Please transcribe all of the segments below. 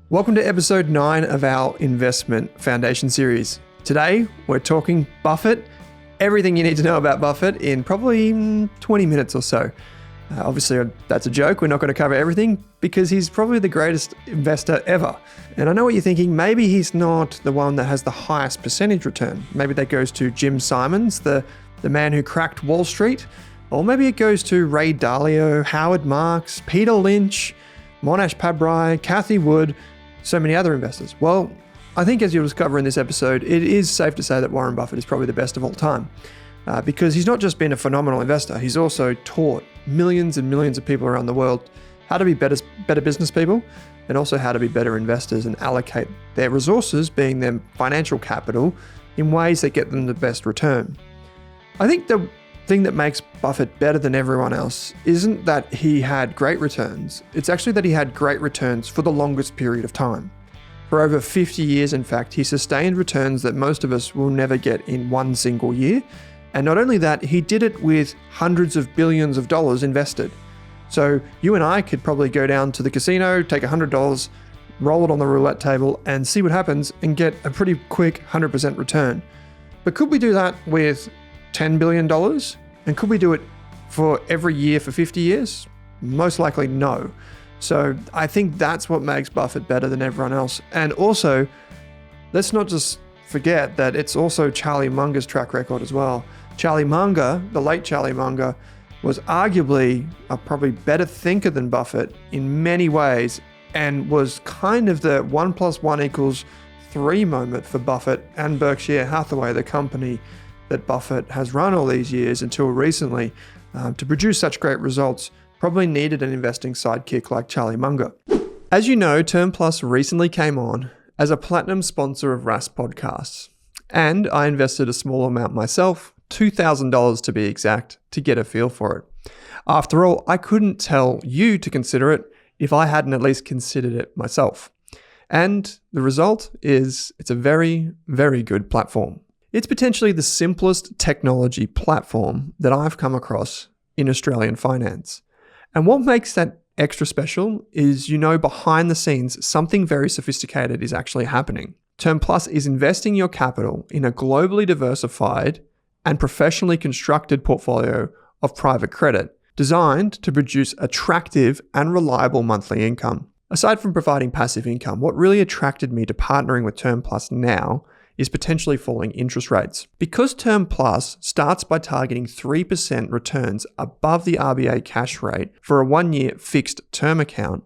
Welcome to episode 9 of our Investment Foundation series. Today, we're talking Buffett, everything you need to know about Buffett in probably 20 minutes or so. Obviously, that's a joke. We're not going to cover everything because he's probably the greatest investor ever. And I know what you're thinking. Maybe he's not the one that has the highest percentage return. Maybe that goes to Jim Simons, the man who cracked Wall Street. Or maybe it goes to Ray Dalio, Howard Marks, Peter Lynch, Monash Pabrai, Cathie Wood, so many other investors. Well, I think as you'll discover in this episode, it is safe to say that Warren Buffett is probably the best of all time. Because he's not just been a phenomenal investor, he's also taught millions and millions of people around the world how to be better business people and also how to be better investors and allocate their resources, being their financial capital, in ways that get them the best return. I think the thing that makes Buffett better than everyone else isn't that he had great returns. It's actually that he had great returns for the longest period of time. For over 50 years, in fact, he sustained returns that most of us will never get in one single year. And not only that, he did it with hundreds of billions of dollars invested. So you and I could probably go down to the casino, take $100, roll it on the roulette table and see what happens and get a pretty quick 100% return. But could we do that with $10 billion? And could we do it for every year for 50 years? Most likely no. So I think that's what makes Buffett better than everyone else. And also, let's not just forget that it's also Charlie Munger's track record as well. Charlie Munger, the late Charlie Munger, was arguably a probably better thinker than Buffett in many ways and was kind of the 1 + 1 = 3 moment for Buffett and Berkshire Hathaway, the company that Buffett has run all these years until recently. To produce such great results, probably needed an investing sidekick like Charlie Munger. As you know, Term Plus recently came on as a platinum sponsor of Rask Podcasts, and I invested a small amount myself, $2,000 to be exact, to get a feel for it. After all, I couldn't tell you to consider it if I hadn't at least considered it myself. And the result is it's a very, very good platform. It's potentially the simplest technology platform that I've come across in Australian finance. And what makes that extra special is, behind the scenes, something very sophisticated is actually happening. Term Plus is investing your capital in a globally diversified and professionally constructed portfolio of private credit designed to produce attractive and reliable monthly income. Aside from providing passive income, what really attracted me to partnering with Term Plus now is potentially falling interest rates. Because Term Plus starts by targeting 3% returns above the RBA cash rate for a 1-year fixed term account,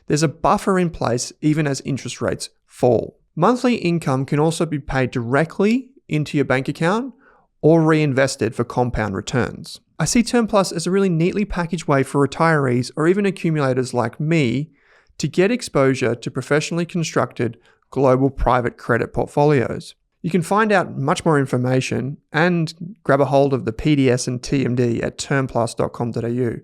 there's a buffer in place even as interest rates fall. Monthly income can also be paid directly into your bank account or reinvested for compound returns. I see Term Plus as a really neatly packaged way for retirees or even accumulators like me to get exposure to professionally constructed global private credit portfolios. You can find out much more information and grab a hold of the PDS and TMD at termplus.com.au.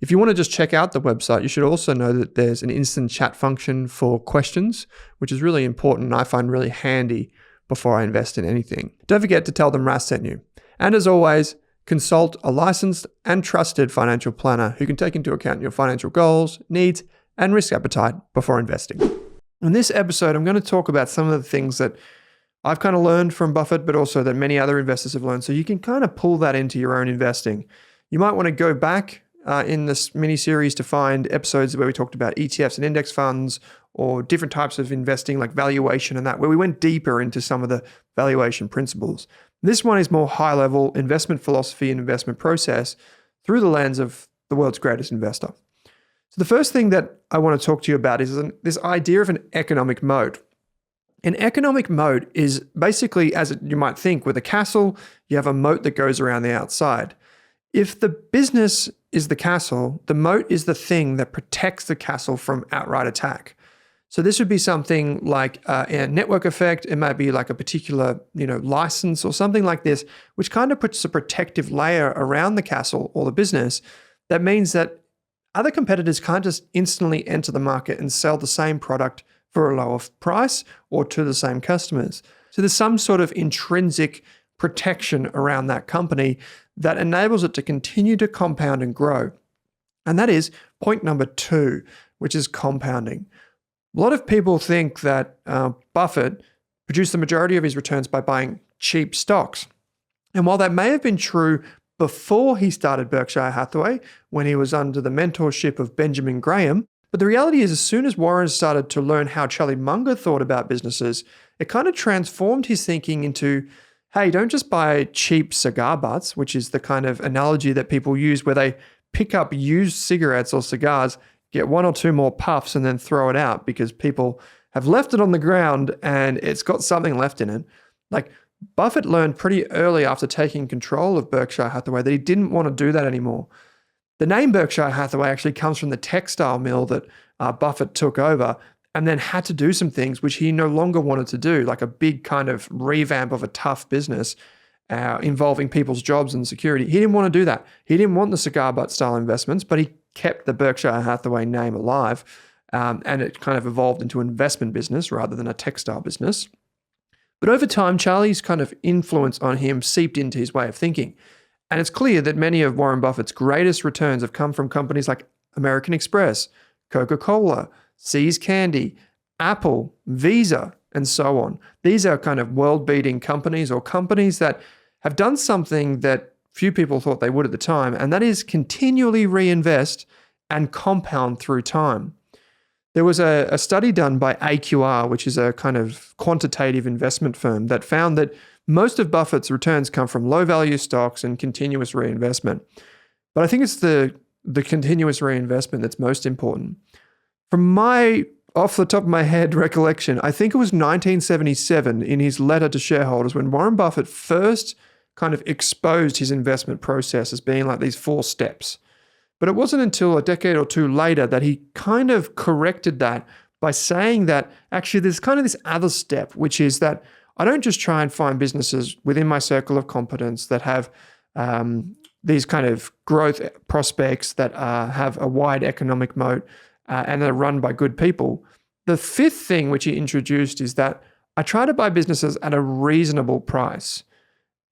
If you want to just check out the website, you should also know that there's an instant chat function for questions, which is really important and I find really handy before I invest in anything. Don't forget to tell them Rask sent you. And as always, consult a licensed and trusted financial planner who can take into account your financial goals, needs, and risk appetite before investing. In this episode, I'm going to talk about some of the things that I've kind of learned from Buffett, but also that many other investors have learned. So you can kind of pull that into your own investing. You might want to go back in this mini series to find episodes where we talked about ETFs and index funds or different types of investing like valuation and that, where we went deeper into some of the valuation principles. This one is more high level investment philosophy and investment process through the lens of the world's greatest investor. So the first thing that I want to talk to you about is this idea of an economic moat. An economic moat is basically, as you might think, with a castle, you have a moat that goes around the outside. If the business is the castle, the moat is the thing that protects the castle from outright attack. So this would be something like a network effect. It might be like a particular, license or something like this, which kind of puts a protective layer around the castle or the business. That means that other competitors can't just instantly enter the market and sell the same product for a lower price or to the same customers. So there's some sort of intrinsic protection around that company that enables it to continue to compound and grow. And that is point number 2, which is compounding. A lot of people think that Buffett produced the majority of his returns by buying cheap stocks. And while that may have been true before he started Berkshire Hathaway, when he was under the mentorship of Benjamin Graham, but the reality is, as soon as Warren started to learn how Charlie Munger thought about businesses, it kind of transformed his thinking into, hey, don't just buy cheap cigar butts, which is the kind of analogy that people use where they pick up used cigarettes or cigars, get one or two more puffs and then throw it out because people have left it on the ground and it's got something left in it. Like Buffett learned pretty early after taking control of Berkshire Hathaway that he didn't want to do that anymore. The name Berkshire Hathaway actually comes from the textile mill that Buffett took over and then had to do some things which he no longer wanted to do, like a big kind of revamp of a tough business involving people's jobs and security. He didn't want to do that. He didn't want the cigar butt style investments, but he kept the Berkshire Hathaway name alive, and it kind of evolved into an investment business rather than a textile business. But over time, Charlie's kind of influence on him seeped into his way of thinking. And it's clear that many of Warren Buffett's greatest returns have come from companies like American Express, Coca-Cola, See's Candy, Apple, Visa, and so on. These are kind of world-beating companies or companies that have done something that few people thought they would at the time, and that is continually reinvest and compound through time. There was a study done by AQR, which is a kind of quantitative investment firm, that found that most of Buffett's returns come from low-value stocks and continuous reinvestment. But I think it's the continuous reinvestment that's most important. From my off the top of my head recollection, I think it was 1977 in his letter to shareholders when Warren Buffett first kind of exposed his investment process as being like these 4 steps. But it wasn't until a decade or two later that he kind of corrected that by saying that actually there's kind of this other step, which is that I don't just try and find businesses within my circle of competence that have these kind of growth prospects that have a wide economic moat and are run by good people. The 5th thing which he introduced is that I try to buy businesses at a reasonable price.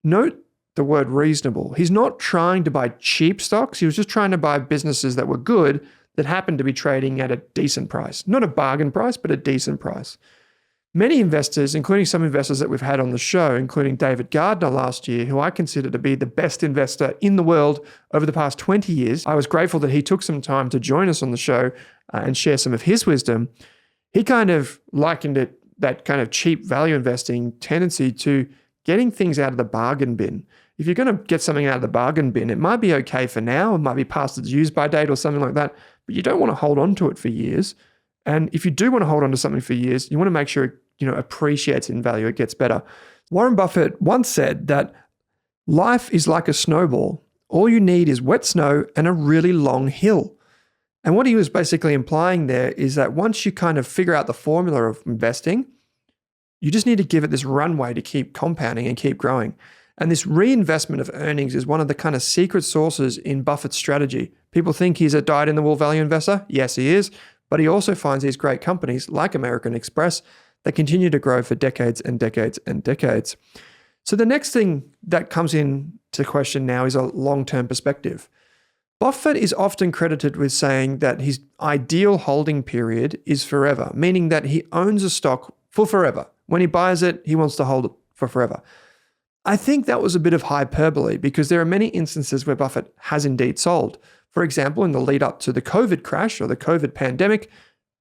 Note the word reasonable. He's not trying to buy cheap stocks. He was just trying to buy businesses that were good that happened to be trading at a decent price. Not a bargain price, but a decent price. Many investors, including some investors that we've had on the show, including David Gardner last year, who I consider to be the best investor in the world over the past 20 years. I was grateful that he took some time to join us on the show and share some of his wisdom. He kind of likened it, that kind of cheap value investing tendency, to getting things out of the bargain bin. If you're going to get something out of the bargain bin, it might be okay for now, it might be past its use-by date or something like that, but you don't want to hold on to it for years. And if you do want to hold on to something for years, you want to make sure it appreciates in value, it gets better. Warren Buffett once said that life is like a snowball. All you need is wet snow and a really long hill. And what he was basically implying there is that once you kind of figure out the formula of investing, you just need to give it this runway to keep compounding and keep growing. And this reinvestment of earnings is one of the kind of secret sources in Buffett's strategy. People think he's a dyed-in-the-wool value investor. Yes, he is. But he also finds these great companies like American Express that continue to grow for decades and decades and decades. So the next thing that comes into question now is a long-term perspective. Buffett is often credited with saying that his ideal holding period is forever, meaning that he owns a stock for forever. When he buys it, he wants to hold it for forever. I think that was a bit of hyperbole because there are many instances where Buffett has indeed sold. For example, in the lead up to the COVID crash or the COVID pandemic,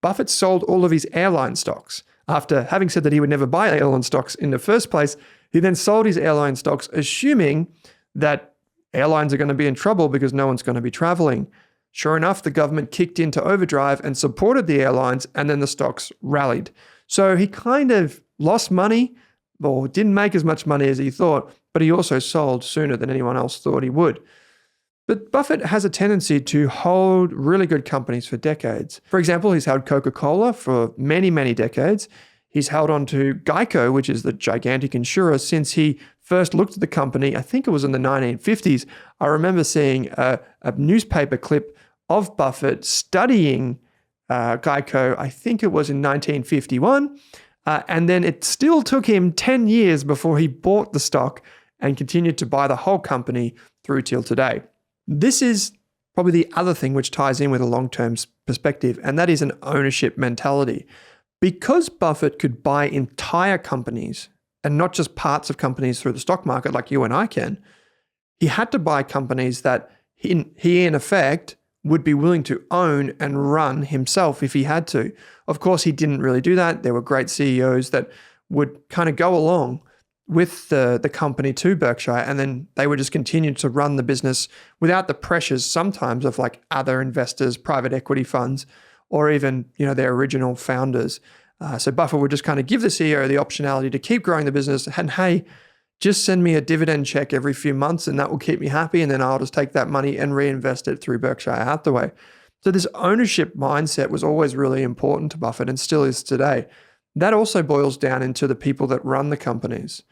Buffett sold all of his airline stocks. After having said that he would never buy airline stocks in the first place, he then sold his airline stocks, assuming that airlines are going to be in trouble because no one's going to be traveling. Sure enough, the government kicked into overdrive and supported the airlines, and then the stocks rallied. So he kind of lost money, or didn't make as much money as he thought, but he also sold sooner than anyone else thought he would. But Buffett has a tendency to hold really good companies for decades. For example, he's held Coca-Cola for many, many decades. He's held on to Geico, which is the gigantic insurer, since he first looked at the company. I think it was in the 1950s. I remember seeing a newspaper clip of Buffett studying Geico. I think it was in 1951. And then it still took him 10 years before he bought the stock and continued to buy the whole company through till today. This is probably the other thing which ties in with a long-term perspective, and that is an ownership mentality. Because Buffett could buy entire companies and not just parts of companies through the stock market like you and I can, he had to buy companies that he in effect would be willing to own and run himself if he had to. Of course, he didn't really do that. There were great CEOs that would kind of go along with the company to Berkshire, and then they would just continue to run the business without the pressures sometimes of like other investors, private equity funds, or even their original founders. So Buffett would just kind of give the CEO the optionality to keep growing the business, and hey, just send me a dividend check every few months and that will keep me happy, and then I'll just take that money and reinvest it through Berkshire Hathaway. So this ownership mindset was always really important to Buffett and still is today. That also boils down into the people that run the companies.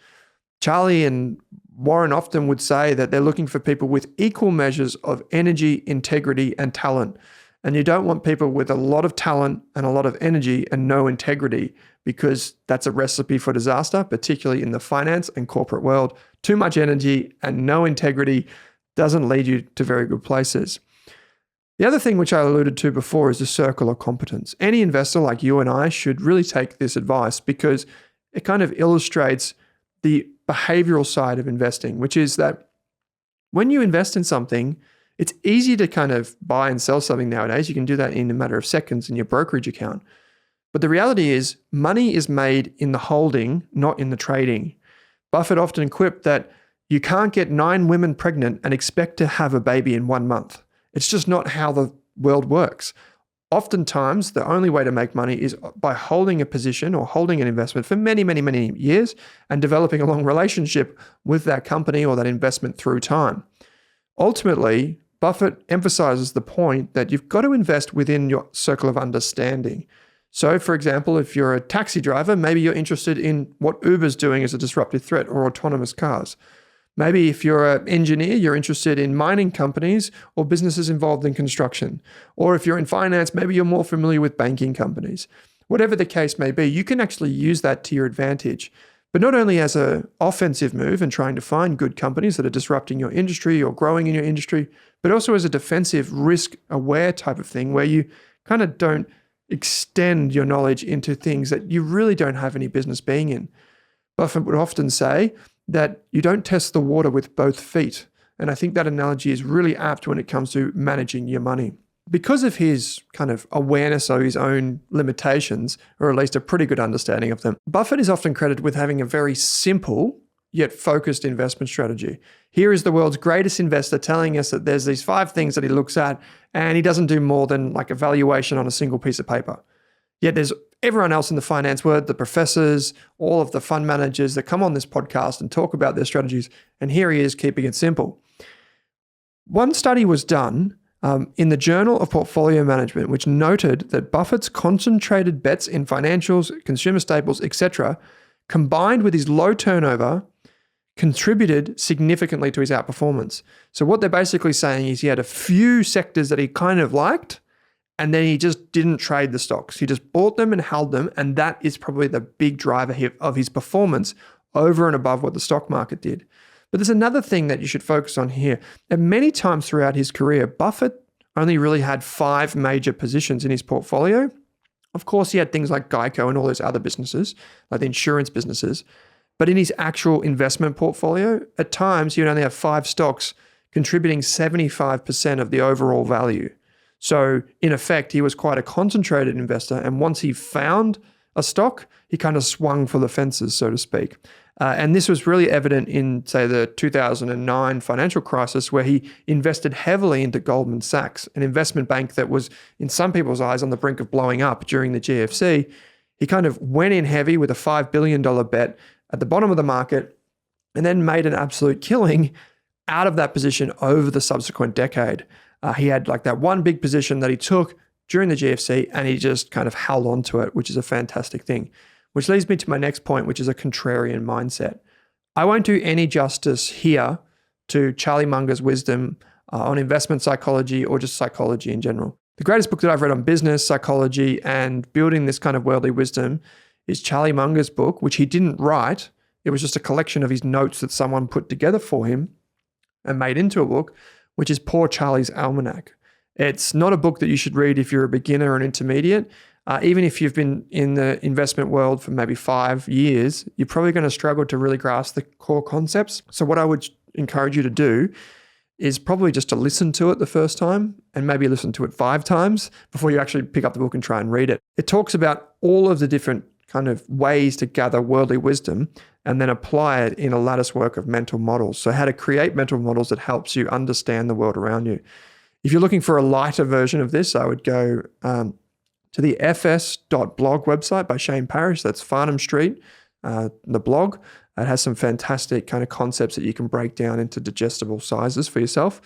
Charlie and Warren often would say that they're looking for people with equal measures of energy, integrity, and talent. And you don't want people with a lot of talent and a lot of energy and no integrity, because that's a recipe for disaster, particularly in the finance and corporate world. Too much energy and no integrity doesn't lead you to very good places. The other thing which I alluded to before is the circle of competence. Any investor like you and I should really take this advice because it kind of illustrates the behavioral side of investing, which is that when you invest in something, it's easy to kind of buy and sell something nowadays. You can do that in a matter of seconds in your brokerage account. But the reality is money is made in the holding, not in the trading. Buffett often quipped that you can't get 9 women pregnant and expect to have a baby in 1 month. It's just not how the world works. Oftentimes, the only way to make money is by holding a position or holding an investment for many, many, many years and developing a long relationship with that company or that investment through time. Ultimately, Buffett emphasizes the point that you've got to invest within your circle of understanding. So, for example, if you're a taxi driver, maybe you're interested in what Uber's doing as a disruptive threat or autonomous cars. Maybe if you're an engineer, you're interested in mining companies or businesses involved in construction. Or if you're in finance, maybe you're more familiar with banking companies. Whatever the case may be, you can actually use that to your advantage. But not only as an offensive move and trying to find good companies that are disrupting your industry or growing in your industry, but also as a defensive, risk-aware type of thing where you kind of don't extend your knowledge into things that you really don't have any business being in. Buffett would often say that you don't test the water with both feet. And I think that analogy is really apt when it comes to managing your money. Because of his kind of awareness of his own limitations, or at least a pretty good understanding of them, Buffett is often credited with having a very simple yet focused investment strategy. Here is the world's greatest investor telling us that there's these 5 things that he looks at, and he doesn't do more than like a valuation on a single piece of paper. Yet there's everyone else in the finance world, the professors, all of the fund managers that come on this podcast and talk about their strategies, and here he is keeping it simple. One study was done in the Journal of Portfolio Management, which noted that Buffett's concentrated bets in financials, consumer staples, etc., combined with his low turnover, contributed significantly to his outperformance. So what they're basically saying is he had a few sectors that he kind of liked, and then he just didn't trade the stocks. He just bought them and held them, and that is probably the big driver of his performance over and above what the stock market did. But there's another thing that you should focus on here. And many times throughout his career, Buffett only really had 5 major positions in his portfolio. Of course, he had things like Geico and all those other businesses, like the insurance businesses. But in his actual investment portfolio, at times he would only have 5 stocks contributing 75% of the overall value. So in effect, he was quite a concentrated investor. And once he found a stock, he kind of swung for the fences, so to speak. And this was really evident in, say, the 2009 financial crisis, where he invested heavily into Goldman Sachs, an investment bank that was, in some people's eyes, on the brink of blowing up during the GFC. He kind of went in heavy with a $5 billion bet at the bottom of the market and then made an absolute killing out of that position over the subsequent decade. He had like that one big position that he took during the GFC, and he just kind of held on to it, which is a fantastic thing. Which leads me to my next point, which is a contrarian mindset. I won't do any justice here to Charlie Munger's wisdom on investment psychology or just psychology in general. The greatest book that I've read on business, psychology, and building this kind of worldly wisdom is Charlie Munger's book, which he didn't write. It was just a collection of his notes that someone put together for him and made into a book, which is Poor Charlie's Almanac. It's not a book that you should read if you're a beginner or an intermediate. Even if you've been in the investment world for maybe 5 years, you're probably going to struggle to really grasp the core concepts. So what I would encourage you to do is probably just to listen to it the first time and maybe listen to it 5 times before you actually pick up the book and try and read it. It talks about all of the different kind of ways to gather worldly wisdom and then apply it in a lattice work of mental models. So how to create mental models that helps you understand the world around you. If you're looking for a lighter version of this, I would go to the fs.blog website by Shane Parrish. That's Farnham Street, the blog. It has some fantastic kind of concepts that you can break down into digestible sizes for yourself.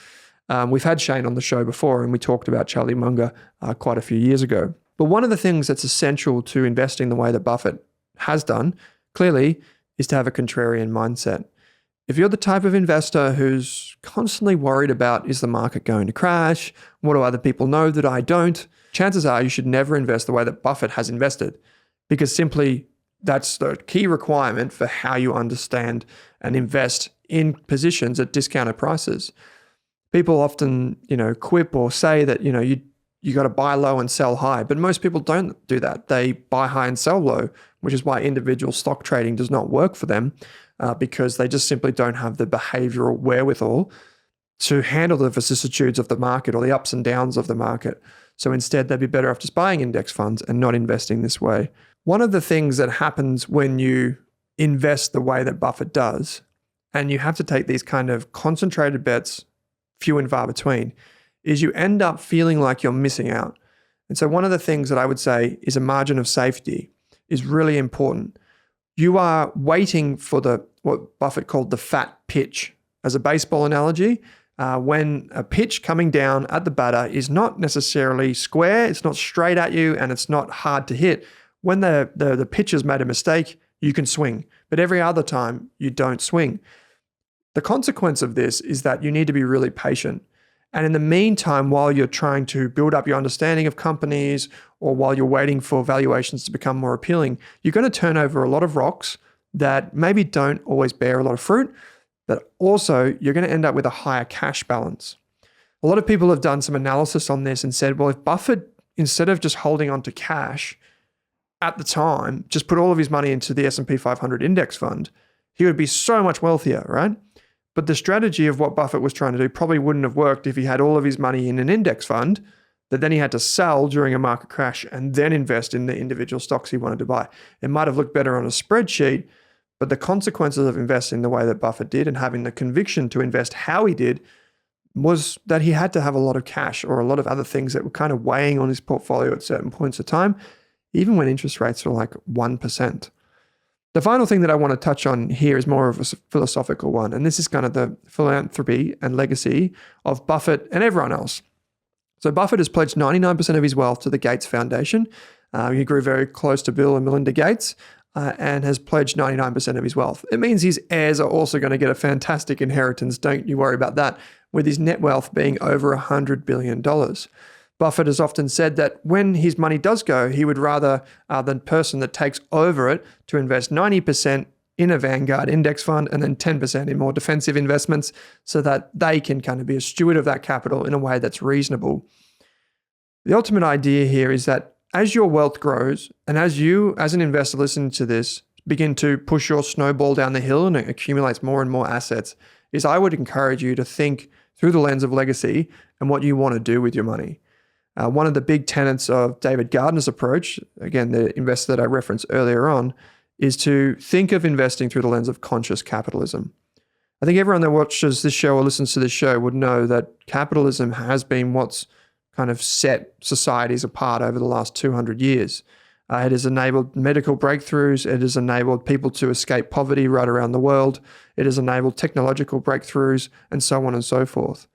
We've had Shane on the show before, and we talked about Charlie Munger quite a few years ago. But one of the things that's essential to investing the way that Buffett has done, clearly, is to have a contrarian mindset. If you're the type of investor who's constantly worried about, is the market going to crash? What do other people know that I don't? Chances are you should never invest the way that Buffett has invested, because simply that's the key requirement for how you understand and invest in positions at discounted prices. People often, quip or say that, you got to buy low and sell high, but most people don't do that. They buy high and sell low, which is why individual stock trading does not work for them, because they just simply don't have the behavioral wherewithal to handle the vicissitudes of the market or the ups and downs of the market. So instead, they'd be better off just buying index funds and not investing this way. One of the things that happens when you invest the way that Buffett does, and you have to take these kind of concentrated bets, few and far between, is you end up feeling like you're missing out. And so one of the things that I would say is a margin of safety is really important. You are waiting for what Buffett called the fat pitch. As a baseball analogy, when a pitch coming down at the batter is not necessarily square, it's not straight at you, and it's not hard to hit. When the pitcher's made a mistake, you can swing. But every other time, you don't swing. The consequence of this is that you need to be really patient. And in the meantime, while you're trying to build up your understanding of companies, or while you're waiting for valuations to become more appealing, you're going to turn over a lot of rocks that maybe don't always bear a lot of fruit, but also you're going to end up with a higher cash balance. A lot of people have done some analysis on this and said, well, if Buffett, instead of just holding on to cash at the time, just put all of his money into the S&P 500 index fund, he would be so much wealthier, right? But the strategy of what Buffett was trying to do probably wouldn't have worked if he had all of his money in an index fund that then he had to sell during a market crash and then invest in the individual stocks he wanted to buy. It might have looked better on a spreadsheet, but the consequences of investing the way that Buffett did and having the conviction to invest how he did was that he had to have a lot of cash or a lot of other things that were kind of weighing on his portfolio at certain points of time, even when interest rates were like 1%. The final thing that I want to touch on here is more of a philosophical one, and this is kind of the philanthropy and legacy of Buffett and everyone else. So Buffett has pledged 99% of his wealth to the Gates Foundation. He grew very close to Bill and Melinda Gates and has pledged 99% of his wealth. It means his heirs are also going to get a fantastic inheritance, don't you worry about that, with his net wealth being over $100 billion. Buffett has often said that when his money does go, he would rather the person that takes over it to invest 90% in a Vanguard index fund and then 10% in more defensive investments so that they can kind of be a steward of that capital in a way that's reasonable. The ultimate idea here is that as your wealth grows and as you, as an investor listening to this, begin to push your snowball down the hill and it accumulates more and more assets, is I would encourage you to think through the lens of legacy and what you want to do with your money. One of the big tenets of David Gardner's approach, again, the investor that I referenced earlier on, is to think of investing through the lens of conscious capitalism. I think everyone that watches this show or listens to this show would know that capitalism has been what's kind of set societies apart over the last 200 years. It has enabled medical breakthroughs. It has enabled people to escape poverty right around the world. It has enabled technological breakthroughs and so on and so forth.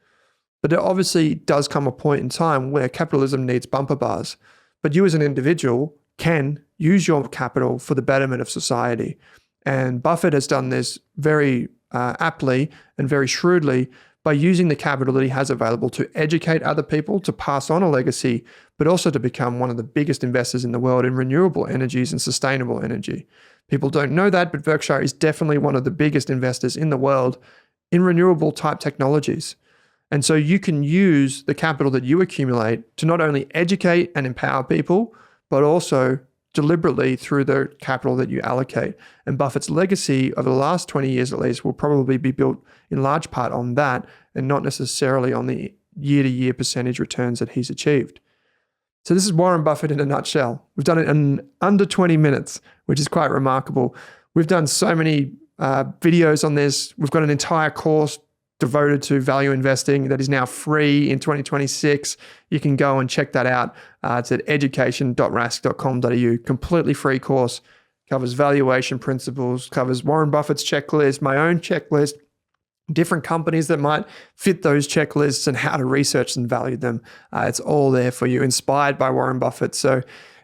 But there obviously does come a point in time where capitalism needs bumper bars. But you as an individual can use your capital for the betterment of society. And Buffett has done this very aptly and very shrewdly by using the capital that he has available to educate other people, to pass on a legacy, but also to become one of the biggest investors in the world in renewable energies and sustainable energy. People don't know that, but Berkshire is definitely one of the biggest investors in the world in renewable type technologies. And so you can use the capital that you accumulate to not only educate and empower people, but also deliberately through the capital that you allocate. And Buffett's legacy over the last 20 years at least will probably be built in large part on that and not necessarily on the year-to-year percentage returns that he's achieved. So this is Warren Buffett in a nutshell. We've done it in under 20 minutes, which is quite remarkable. We've done so many videos on this. We've got an entire course devoted to value investing that is now free in 2026. You can go and check that out. It's at education.rask.com.au. Completely free course. Covers valuation principles, covers Warren Buffett's checklist, my own checklist, different companies that might fit those checklists and how to research and value them. It's all there for you, inspired by Warren Buffett. So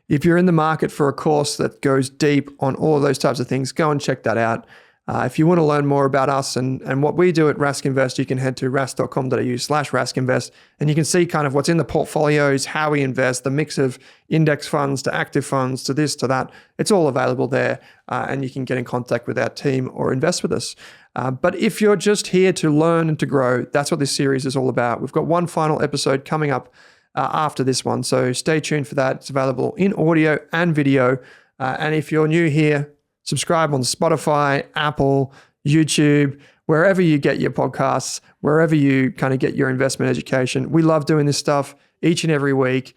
if you're in the market for a course that goes deep on all of those types of things, go and check that out. If you want to learn more about us and what we do at Rask Invest, you can head to rask.com.au/raskinvest, and you can see kind of what's in the portfolios, how we invest, the mix of index funds to active funds to this, to that. It's all available there, and you can get in contact with our team or invest with us. But if you're just here to learn and to grow, that's what this series is all about. We've got one final episode coming up after this one, so stay tuned for that. It's available in audio and video. And if you're new here, subscribe on Spotify, Apple, YouTube, wherever you get your podcasts, wherever you kind of get your investment education. We love doing this stuff each and every week.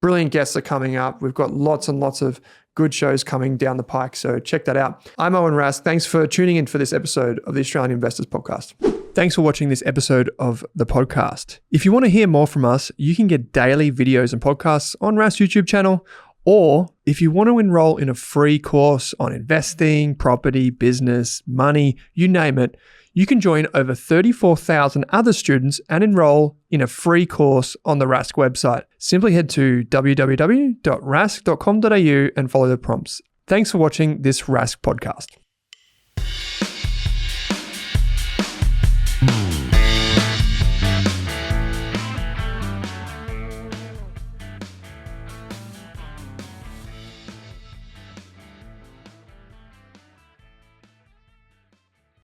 Brilliant guests are coming up. We've got lots and lots of good shows coming down the pike, so check that out. I'm Owen Rask. Thanks for tuning in for this episode of the Australian Investors Podcast. Thanks for watching this episode of the podcast. If you want to hear more from us, you can get daily videos and podcasts on Rask's YouTube channel. Or if you want to enroll in a free course on investing, property, business, money, you name it, you can join over 34,000 other students and enroll in a free course on the Rask website. Simply head to www.rask.com.au and follow the prompts. Thanks for watching this Rask podcast.